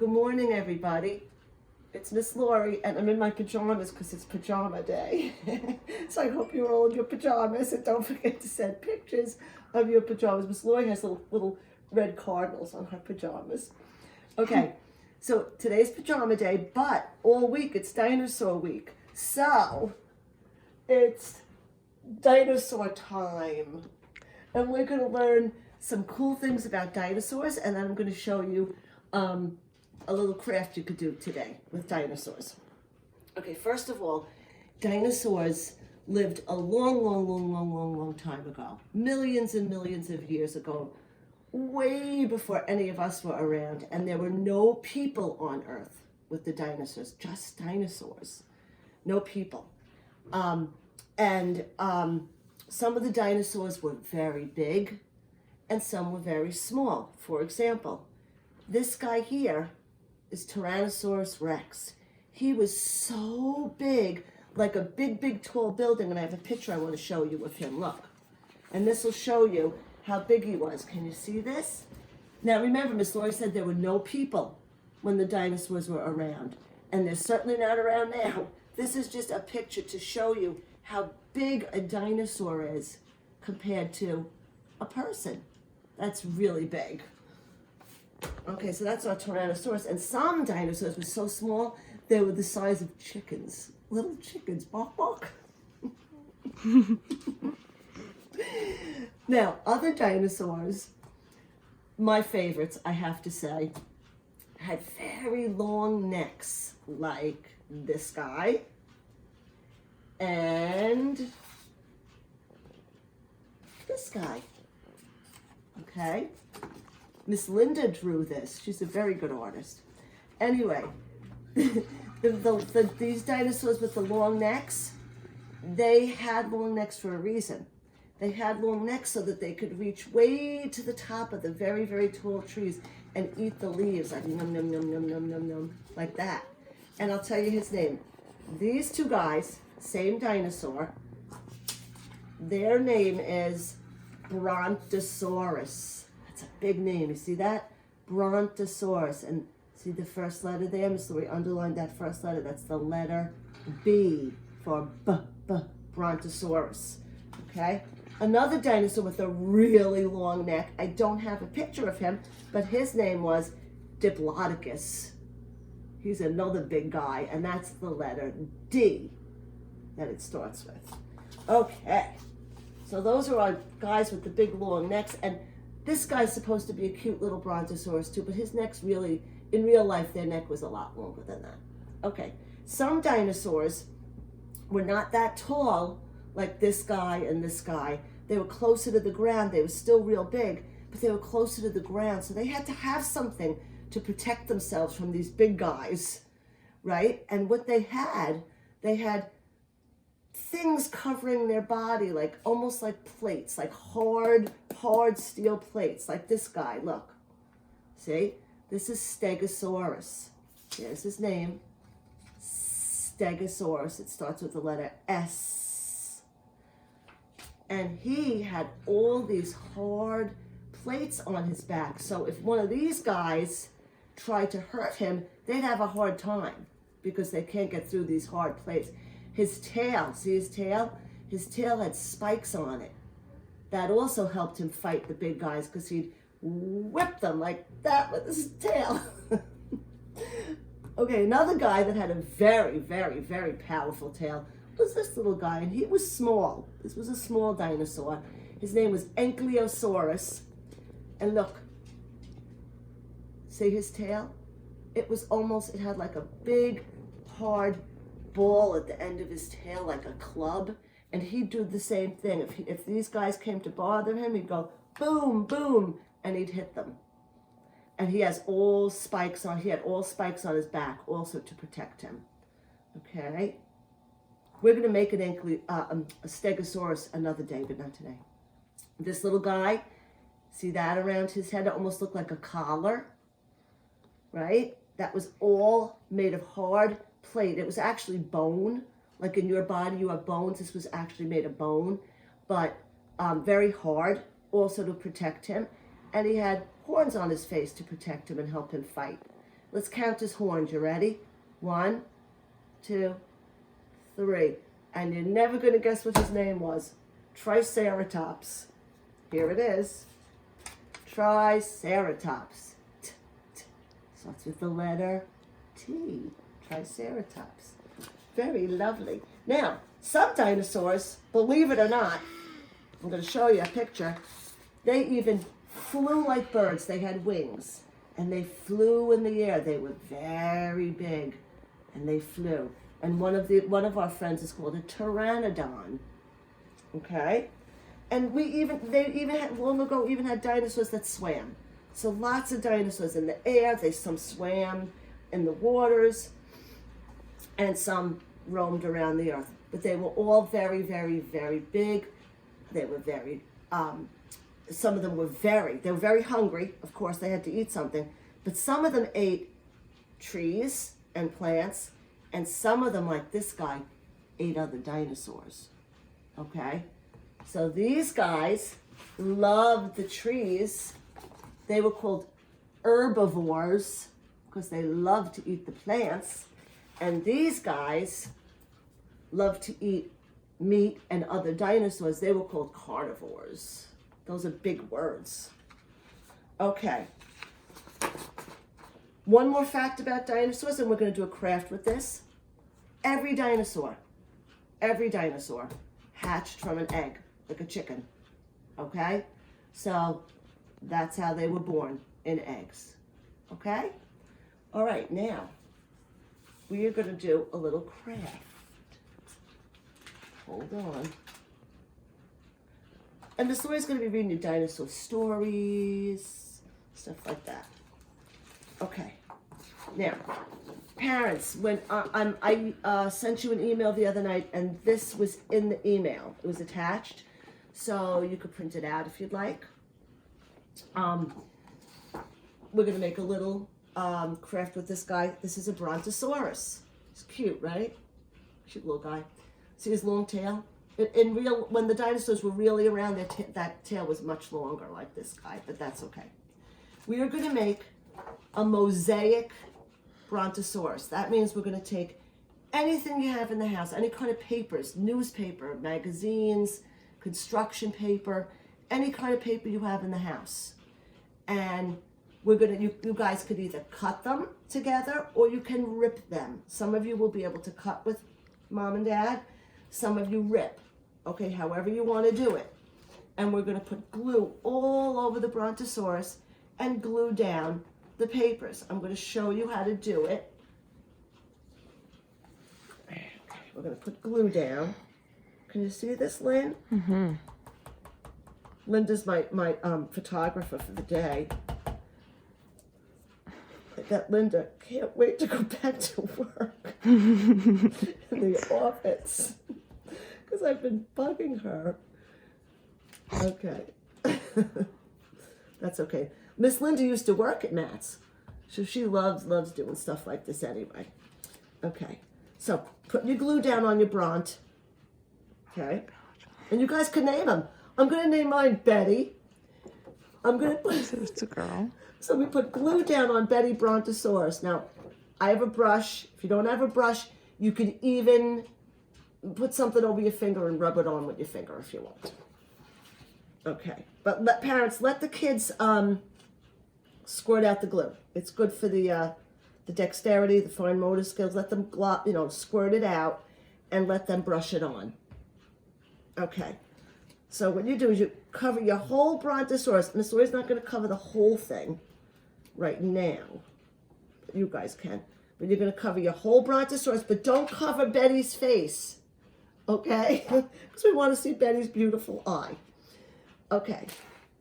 Good morning, everybody. It's Miss Lori, and I'm in my pajamas because it's pajama day. So I hope you're all in your pajamas, and don't forget to send pictures of your pajamas. Miss Lori has little red cardinals on her pajamas. Okay, so today's pajama day, but all week it's dinosaur week. So it's dinosaur time. And we're going to learn some cool things about dinosaurs, and then I'm going to show you a little craft you could do today with dinosaurs. Okay, first of all, dinosaurs lived a long time ago. Millions and millions of years ago, way before any of us were around, and there were no people on Earth with the dinosaurs, just dinosaurs, no people. Some of the dinosaurs were very big and some were very small. For example, this guy here is Tyrannosaurus Rex. He was so big, like a big tall building, and I have a picture I want to show you of him. Look. And this will show you how big he was. Can you see this? Now remember, Miss Lori said there were no people when the dinosaurs were around, and they're certainly not around now. This is just a picture to show you how big a dinosaur is compared to a person. That's really big. Okay, so that's our Tyrannosaurus. And some dinosaurs were so small, they were the size of chickens. Little chickens, bark, bark. Now, other dinosaurs, my favorites, I have to say, had very long necks, like this guy. And this guy. Okay? Miss Linda drew this. She's a very good artist. Anyway, these dinosaurs with the long necks, they had long necks for a reason. They had long necks so that they could reach way to the top of the very tall trees and eat the leaves, like num num num num num num num, like that. And I'll tell you his name. These two guys, same dinosaur, their name is Brontosaurus. That's a big name. You see that? Brontosaurus. And see the first letter there? Miss Lori underlined that first letter. That's the letter B for Brontosaurus. Okay? Another dinosaur with a really long neck. I don't have a picture of him, but his name was Diplodocus. He's another big guy, and that's the letter D that it starts with. Okay, so those are our guys with the big long necks, and this guy's supposed to be a cute little brontosaurus too, but his neck's really, in real life, their neck was a lot longer than that. Okay, some dinosaurs were not that tall, like this guy and this guy. They were closer to the ground. They were still real big, but they were closer to the ground, so they had to have something to protect themselves from these big guys, right? And what they had things covering their body, like almost like plates, like hard steel plates, like this guy, look. See? This is Stegosaurus. There's his name. Stegosaurus. It starts with the letter S. And he had all these hard plates on his back. So if one of these guys tried to hurt him, they'd have a hard time because they can't get through these hard plates. His tail, see his tail? His tail had spikes on it. That also helped him fight the big guys because he'd whip them like that with his tail. Okay, another guy that had a very powerful tail was this little guy, and he was small. This was a small dinosaur. His name was Ankylosaurus. And look, see his tail? It had like a big, hard ball at the end of his tail, like a club. And he'd do the same thing. If these guys came to bother him, he'd go boom, boom, and he'd hit them. And he had all spikes on his back also to protect him. Okay? We're going to make a Stegosaurus another day, but not today. This little guy, see that around his head? It almost looked like a collar, right? That was all made of hard plate. It was actually bone. Like in your body, you have bones. This was actually made of bone, but very hard, also to protect him. And he had horns on his face to protect him and help him fight. Let's count his horns. You ready? 1, 2, 3. And you're never going to guess what his name was. Triceratops. Here it is. Triceratops. Starts with the letter T. Triceratops. Very lovely. Now, some dinosaurs, believe it or not, I'm going to show you a picture. They even flew like birds. They had wings. And they flew in the air. They were very big. And they flew. And one of our friends is called a pteranodon. Okay? And they even had, long ago, even had dinosaurs that swam. So lots of dinosaurs in the air. Some swam in the waters. And some roamed around the earth. But they were all very, very, very big. They were very, some of them were they were very hungry. Of course, they had to eat something. But some of them ate trees and plants. And some of them, like this guy, ate other dinosaurs. Okay? So these guys loved the trees. They were called herbivores because they loved to eat the plants. And these guys loved to eat meat and other dinosaurs. They were called carnivores. Those are big words. Okay. One more fact about dinosaurs, and we're going to do a craft with this. Every dinosaur hatched from an egg, like a chicken. Okay? So that's how they were born, in eggs. Okay? All right, now we are going to do a little craft. Hold on. And Miss Lori's going to be reading you dinosaur stories, stuff like that. Okay. Now, parents, when I sent you an email the other night, and this was in the email. It was attached, so you could print it out if you'd like. We're going to make a little craft with this guy. This is a Brontosaurus. He's cute, right? Cute little guy. See his long tail? When the dinosaurs were really around, that tail was much longer, like this guy, but that's okay. We are going to make a mosaic Brontosaurus. That means we're going to take anything you have in the house, any kind of papers, newspaper, magazines, construction paper, any kind of paper you have in the house. And we're going to, you guys could either cut them together or you can rip them. Some of you will be able to cut with mom and dad. Some of you rip. Okay, however you want to do it. And we're going to put glue all over the Brontosaurus and glue down the papers. I'm going to show you how to do it. We're going to put glue down. Can you see this, Lynn? Mm-hmm. Linda's my photographer for the day. That Linda can't wait to go back to work in the office because I've been bugging her. Okay. That's okay. Miss Linda used to work at Matt's, so she loves doing stuff like this anyway. Okay. So put your glue down on your Bront. Okay. And you guys can name them. I'm going to name mine Betty. I'm going to put... So it's a girl. So we put glue down on Betty Brontosaurus. Now, I have a brush. If you don't have a brush, you could even put something over your finger and rub it on with your finger if you want. Okay. But parents, let the kids squirt out the glue. It's good for the dexterity, the fine motor skills. Let them squirt it out and let them brush it on. Okay. So what you do is you cover your whole Brontosaurus. Miss Lori's not going to cover the whole thing right now. You guys can. But you're going to cover your whole Brontosaurus, but don't cover Betty's face. Okay? Because we want to see Betty's beautiful eye. Okay.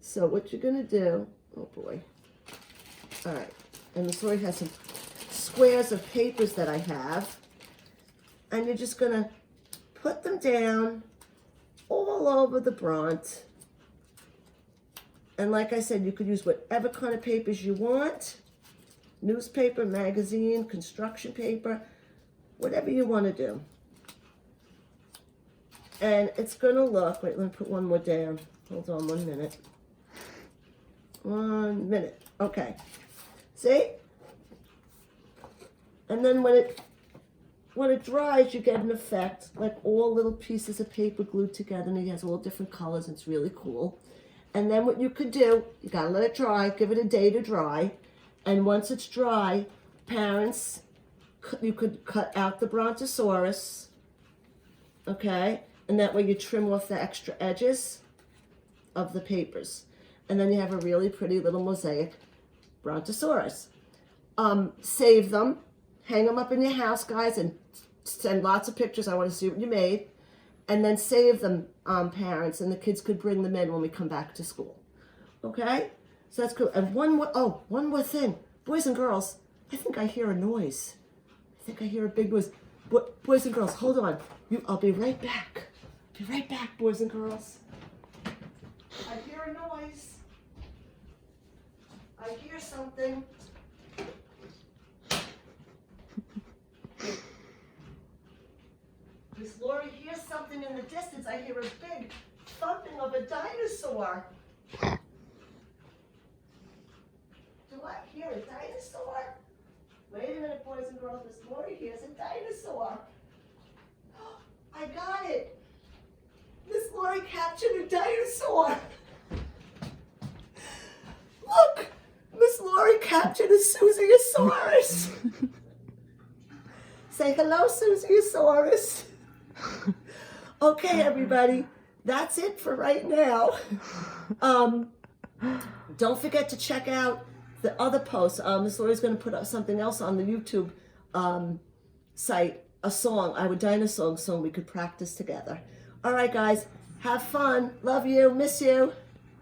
So what you're going to do... Oh, boy. All right. And Miss Lori has some squares of papers that I have. And you're just going to put them down all over the Bront. And like I said, you could use whatever kind of papers you want. Newspaper, magazine, construction paper, whatever you want to do. And it's going to look, wait, let me put one more down. Hold on 1 minute. 1 minute. Okay. See? And then when it dries, you get an effect like all little pieces of paper glued together, and it has all different colors. And it's really cool. And then what you could do, you gotta let it dry, give it a day to dry, and once it's dry, parents, you could cut out the Brontosaurus, okay, and that way you trim off the extra edges of the papers, and then you have a really pretty little mosaic Brontosaurus. Save them, hang them up in your house, guys, and send lots of pictures. I want to see what you made, and then save them, parents, and the kids could bring them in when we come back to school. Okay, so that's cool. And one more thing, boys and girls. I think I hear a noise. I think I hear a big noise. Boys and girls, hold on. I'll be right back. Be right back, boys and girls. I hear a noise. I hear something. Miss Lori hears something in the distance. I hear a big thumping of a dinosaur. Do I hear a dinosaur? Wait a minute, boys and girls. Miss Lori hears a dinosaur. I got it. Miss Lori captured a dinosaur. Look, Miss Lori captured a Susieosaurus. Say hello, Susieosaurus. Okay, everybody, that's it for right now. Don't forget to check out the other posts. Miss Lori's going to put up something else on the YouTube site, a song, our Dinosaur song we could practice together. All right, guys, have fun. Love you. Miss you.